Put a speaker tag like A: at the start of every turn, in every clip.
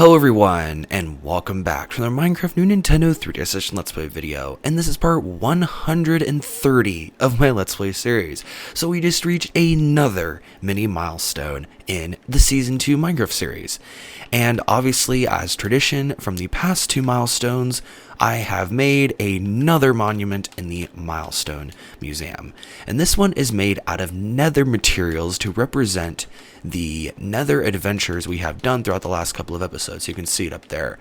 A: Hello everyone, and welcome back to another Minecraft New Nintendo 3D Session Let's Play video, and this is part 130 of my Let's Play series. So we just reached another mini milestone in the Season 2 Minecraft series. And obviously, as tradition from the past two milestones, I have made another monument in the Milestone Museum. And this one is made out of nether materials to represent the nether adventures we have done throughout the last couple of episodes. You can see it up there.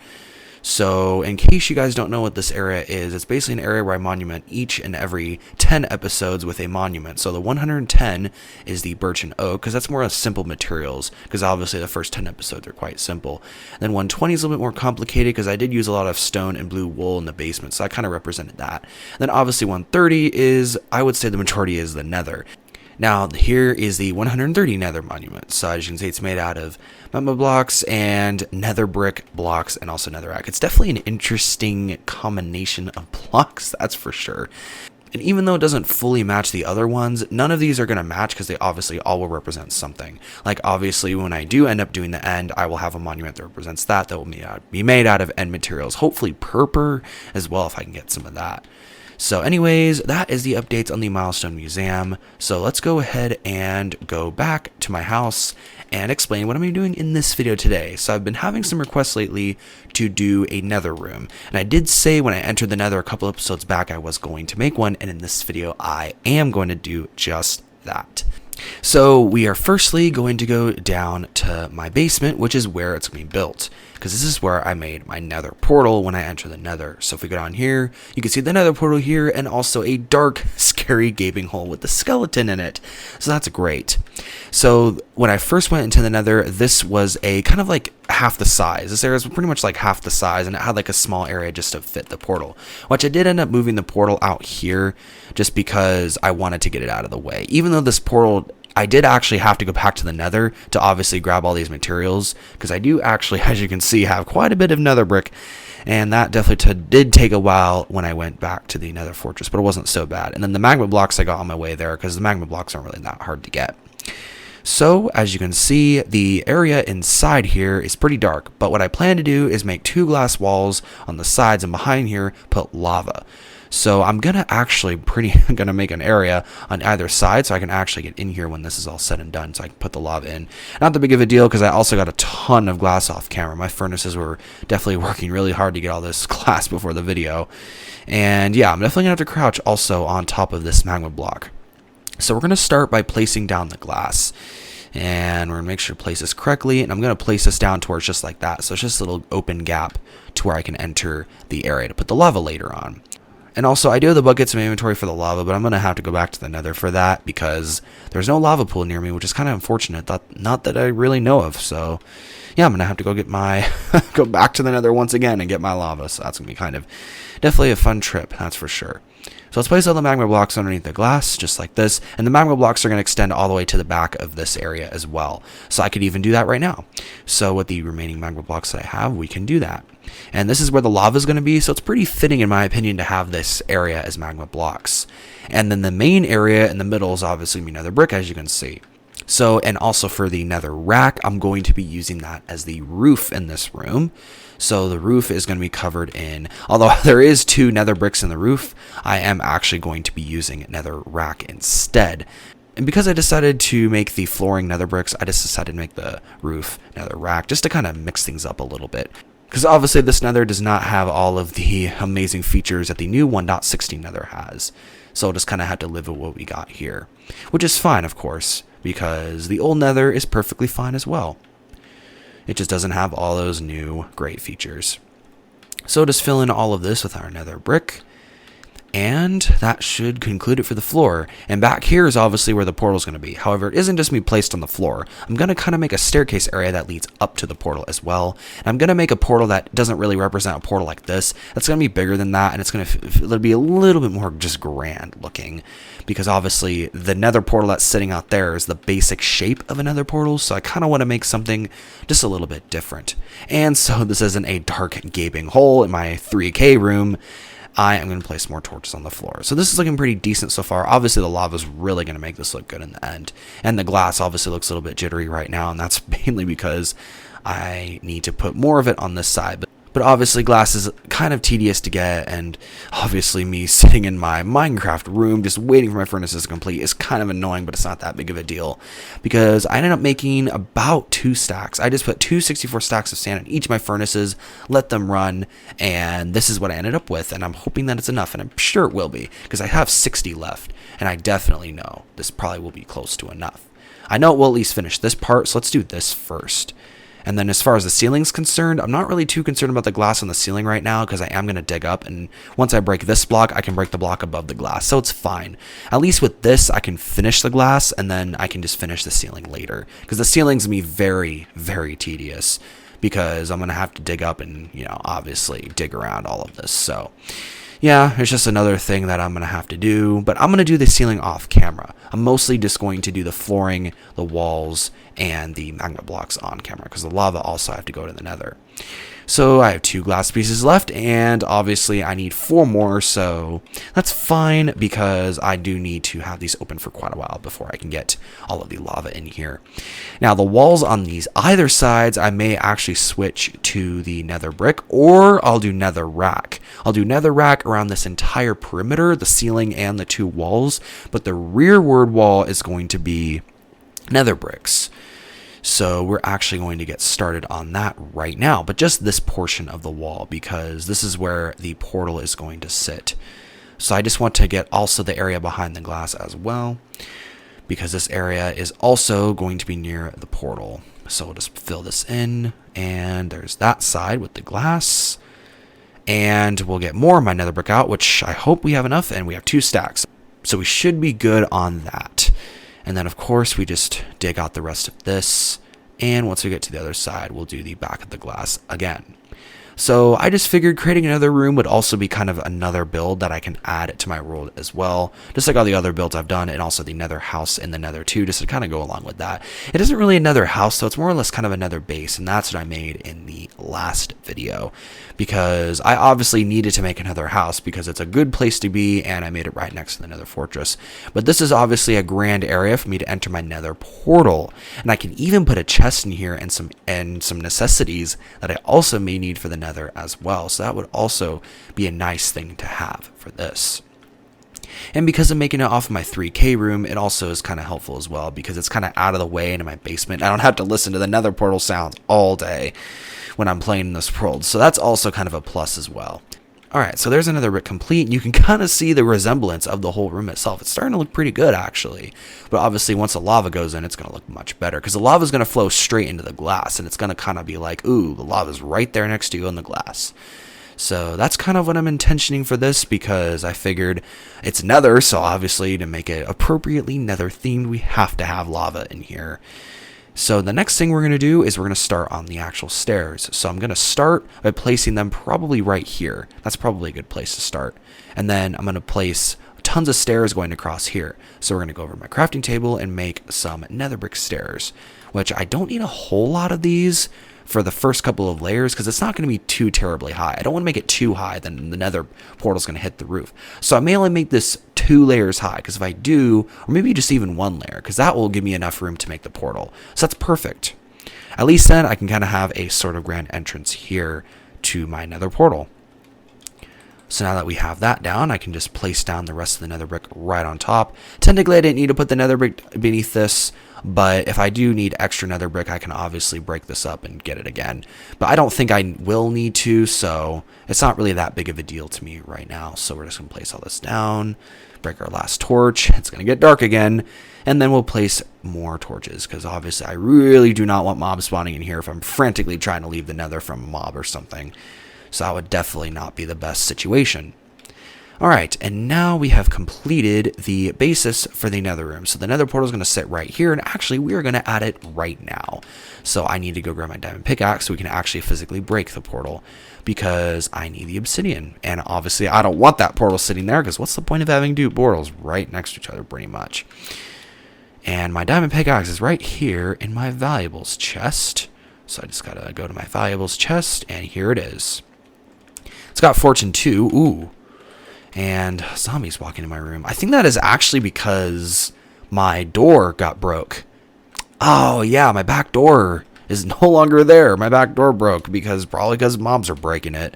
A: So in case you guys don't know what this area is, it's basically an area where I monument each and every 10 episodes with a monument. So the 110 is the birch and oak, because that's more of simple materials, because obviously the first 10 episodes are quite simple. And then 120 is a little bit more complicated, because I did use a lot of stone and blue wool in the basement, so I kind of represented that. And then obviously 130 is, I would say the majority is the nether. Now, here is the 130 nether monument. So as you can see, it's made out of magma blocks and nether brick blocks and also netherrack. It's definitely an interesting combination of blocks, that's for sure. And even though it doesn't fully match the other ones, none of these are going to match because they obviously all will represent something. Like obviously when I do end up doing the end, I will have a monument that represents that will be made out of end materials. Hopefully purple as well if I can get some of that. So anyways, that is the updates on the Milestone Museum. So let's go ahead and go back to my house and explain what I'm doing in this video today. So I've been having some requests lately to do a nether room. And I did say when I entered the nether a couple episodes back I was going to make one, and in this video I am going to do just that. So we are firstly going to go down to my basement, which is where it's going to be built, because this is where I made my nether portal when I enter the nether. So if we go down here, you can see the nether portal here and also a dark, scary gaping hole with the skeleton in it. So that's great. So when I first went into the nether, this was a kind of like half the size. This area was pretty much like half the size, and it had like a small area just to fit the portal, which I did end up moving the portal out here just because I wanted to get it out of the way. Even though this portal, I did actually have to go back to the nether to obviously grab all these materials, because I do actually, as you can see, have quite a bit of nether brick, and that definitely did take a while when I went back to the nether fortress, but it wasn't so bad. And then the magma blocks I got on my way there, because the magma blocks aren't really that hard to get. So as you can see, the area inside here is pretty dark, but what I plan to do is make two glass walls on the sides, and behind here put lava. So I'm gonna make an area on either side so I can actually get in here when this is all said and done, so I can put the lava in. Not that big of a deal, because I also got a ton of glass off camera. My furnaces were definitely working really hard to get all this glass before the video. And yeah, I'm definitely gonna have to crouch also on top of this magma block. So we're gonna start by placing down the glass. And we're going to make sure to place this correctly, and I'm going to place this down towards just like that, so it's just a little open gap to where I can enter the area to put the lava later on. And also, I do have the buckets in my inventory for the lava, but I'm going to have to go back to the nether for that, because there's no lava pool near me, which is kind of unfortunate, not that I really know of. So yeah, I'm going to have to go get my go back to the nether once again and get my lava, so that's going to be definitely a fun trip, that's for sure. So let's place all the magma blocks underneath the glass, just like this, and the magma blocks are going to extend all the way to the back of this area as well. So I could even do that right now. So with the remaining magma blocks that I have, we can do that. And this is where the lava is going to be, so it's pretty fitting in my opinion to have this area as magma blocks. And then the main area in the middle is obviously nether brick, as you can see. So, and also for the nether rack, I'm going to be using that as the roof in this room. So the roof is going to be covered in, although there is two nether bricks in the roof, I am actually going to be using nether rack instead. And because I decided to make the flooring nether bricks, I just decided to make the roof nether rack, just to kind of mix things up a little bit. Because obviously this nether does not have all of the amazing features that the new 1.16 nether has. So I'll just kind of have to live with what we got here. Which is fine, of course, because the old nether is perfectly fine as well. It just doesn't have all those new great features. So just fill in all of this with our nether brick. And that should conclude it for the floor. And back here is obviously where the portal is going to be. However, it isn't just me placed on the floor. I'm going to kind of make a staircase area that leads up to the portal as well. And I'm going to make a portal that doesn't really represent a portal like this. It's going to be bigger than that, and it's going to be a little bit more just grand looking. Because obviously the nether portal that's sitting out there is the basic shape of a nether portal. So I kind of want to make something just a little bit different. And so this isn't a dark gaping hole in my 3K room. I am going to place more torches on the floor. So this is looking pretty decent so far. Obviously, the lava is really going to make this look good in the end. And the glass obviously looks a little bit jittery right now, and that's mainly because I need to put more of it on this side. But obviously glass is kind of tedious to get, and obviously me sitting in my Minecraft room just waiting for my furnaces to complete is kind of annoying, but it's not that big of a deal because I ended up making about 2 stacks. I just put 264 stacks of sand in each of my furnaces, let them run, and this is what I ended up with, and I'm hoping that it's enough, and I'm sure it will be because I have 60 left, and I definitely know this probably will be close to enough. I know it will at least finish this part, so let's do this first. And then as far as the ceiling's concerned, I'm not really too concerned about the glass on the ceiling right now because I am going to dig up, and once I break this block, I can break the block above the glass, so it's fine. At least with this, I can finish the glass, and then I can just finish the ceiling later because the ceiling's going to be very, very tedious because I'm going to have to dig up and, you know, obviously dig around all of this. So yeah, it's just another thing that I'm going to have to do, but I'm going to do the ceiling off camera. I'm mostly just going to do the flooring, the walls, and the magnet blocks on camera because the lava also have to go to the nether. So I have 2 glass pieces left, and obviously I need 4 more, so that's fine because I do need to have these open for quite a while before I can get all of the lava in here. Now the walls on these either sides, I may actually switch to the nether brick, or I'll do nether rack. I'll do nether rack around this entire perimeter, the ceiling and the 2 walls, but the rearward wall is going to be nether bricks. So we're actually going to get started on that right now, but just this portion of the wall because this is where the portal is going to sit. So I just want to get also the area behind the glass as well because this area is also going to be near the portal. So we'll just fill this in, and there's that side with the glass, and we'll get more of my nether brick out, which I hope we have enough, and we have 2 stacks. So we should be good on that. And then, of course, we just dig out the rest of this. And once we get to the other side, we'll do the back of the glass again. So I just figured creating another room would also be kind of another build that I can add to my world as well. Just like all the other builds I've done, and also the nether house in the nether too, just to kind of go along with that. It isn't really a nether house, so it's more or less kind of a nether base, and that's what I made in the last video. Because I obviously needed to make another house because it's a good place to be, and I made it right next to the nether fortress. But this is obviously a grand area for me to enter my nether portal. And I can even put a chest in here and some necessities that I also may need for the nether as well, so that would also be a nice thing to have for this. And because I'm making it off of my 3K room, it also is kind of helpful as well because it's kind of out of the way and in my basement. I don't have to listen to the nether portal sounds all day when I'm playing in this world, so that's also kind of a plus as well. Alright, so there's another brick complete, and you can kind of see the resemblance of the whole room itself. It's starting to look pretty good, actually. But obviously, once the lava goes in, it's going to look much better, because the lava is going to flow straight into the glass, and it's going to kind of be like, ooh, the lava's right there next to you in the glass. So that's kind of what I'm intentioning for this, because I figured it's nether, so obviously to make it appropriately nether themed, we have to have lava in here. So the next thing we're going to do is we're going to start on the actual stairs. So I'm going to start by placing them probably right here. That's probably a good place to start. And then I'm going to place tons of stairs going across here. So we're going to go over to my crafting table and make some nether brick stairs, which I don't need a whole lot of these for the first couple of layers because it's not going to be too terribly high. I don't want to make it too high, then the nether portal's going to hit the roof. So I may only make this 2 layers high, because if I do, or maybe just even 1 layer, because that will give me enough room to make the portal. So that's perfect. At least then I can kind of have a sort of grand entrance here to my nether portal. So now that we have that down, I can just place down the rest of the nether brick right on top. Technically, I didn't need to put the nether brick beneath this, but if I do need extra nether brick, I can obviously break this up and get it again. But I don't think I will need to, so it's not really that big of a deal to me right now. So we're just going to place all this down, break our last torch. It's going to get dark again, and then we'll place more torches, because obviously I really do not want mobs spawning in here if I'm frantically trying to leave the nether from a mob or something. So that would definitely not be the best situation. Alright, and now we have completed the basis for the nether room. So the nether portal is going to sit right here, and actually we are going to add it right now. So I need to go grab my diamond pickaxe so we can actually physically break the portal, because I need the obsidian. And obviously I don't want that portal sitting there, because what's the point of having 2 portals right next to each other pretty much. And my diamond pickaxe is right here in my valuables chest. So I just got to go to my valuables chest, and here it is. It's got fortune 2. Ooh. And zombies walking in my room. I think that is actually because my door got broke. Oh yeah, my back door is no longer there. My back door broke probably because mobs are breaking it.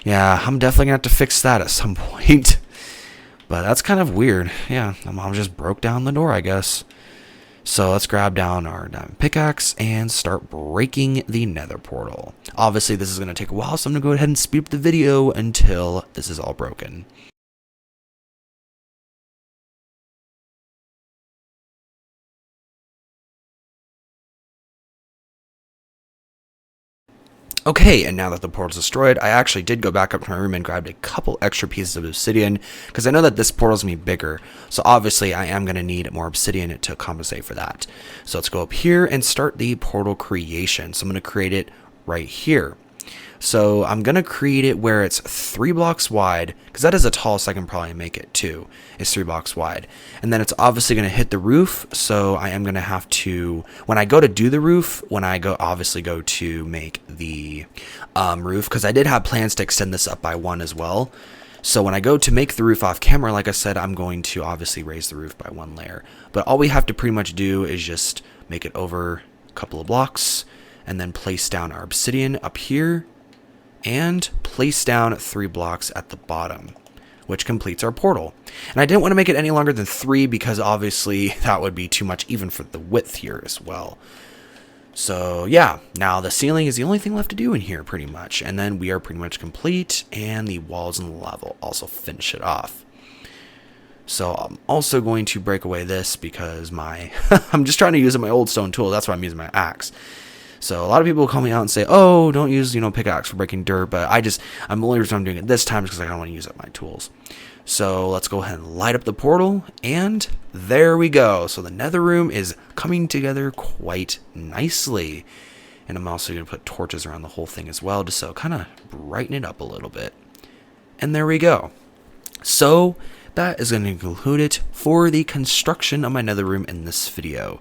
A: Yeah, I'm definitely gonna have to fix that at some point. But that's kind of weird. Yeah, my mom just broke down the door, I guess. So let's grab down our diamond pickaxe and start breaking the nether portal. Obviously, this is going to take a while, so I'm going to go ahead and speed up the video until this is all broken. Okay, and now that the portal's destroyed, I actually did go back up to my room and grabbed a couple extra pieces of obsidian, because I know that this portal's going to be bigger, so obviously I am going to need more obsidian to compensate for that. So let's go up here and start the portal creation. So I'm going to create it right here. So I'm going to create it where it's 3 blocks wide, because that is the tallest I can probably make it too. It's 3 blocks wide. And then it's obviously going to hit the roof, so I am going to have to, when I go to do the roof, obviously go to make the roof, because I did have plans to extend this up by 1 as well. So when I go to make the roof off camera, like I said, I'm going to obviously raise the roof by 1 layer. But all we have to pretty much do is just make it over a couple of blocks, and then place down our obsidian up here, and place down 3 blocks at the bottom, which completes our portal. And I didn't want to make it any longer than 3 because obviously that would be too much even for the width here as well. So yeah, now the ceiling is the only thing left to do in here pretty much, and then we are pretty much complete, and the walls and the lava will also finish it off. So I'm also going to break away this because I'm just trying to use my old stone tool. That's why I'm using my axe. So a lot of people will call me out and say, oh, don't use, pickaxe for breaking dirt. But I'm the only reason I'm doing it this time is because I don't want to use up my tools. So let's go ahead and light up the portal. And there we go. So the nether room is coming together quite nicely. And I'm also going to put torches around the whole thing as well, just so kind of brighten it up a little bit. And there we go. So that is going to conclude it for the construction of my nether room in this video.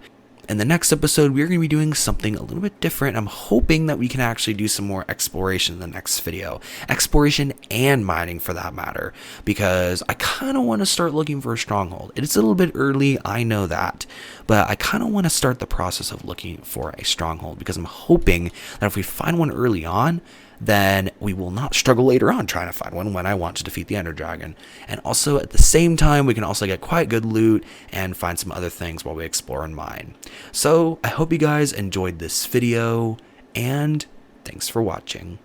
A: In the next episode, we're going to be doing something a little bit different. I'm hoping that we can actually do some more exploration in the next video. Exploration and mining for that matter, because I kind of want to start looking for a stronghold. It's a little bit early, I know that, but I kind of want to start the process of looking for a stronghold, because I'm hoping that if we find one early on, then we will not struggle later on trying to find one when I want to defeat the Ender Dragon. And also at the same time, we can also get quite good loot and find some other things while we explore and mine. So I hope you guys enjoyed this video, and thanks for watching.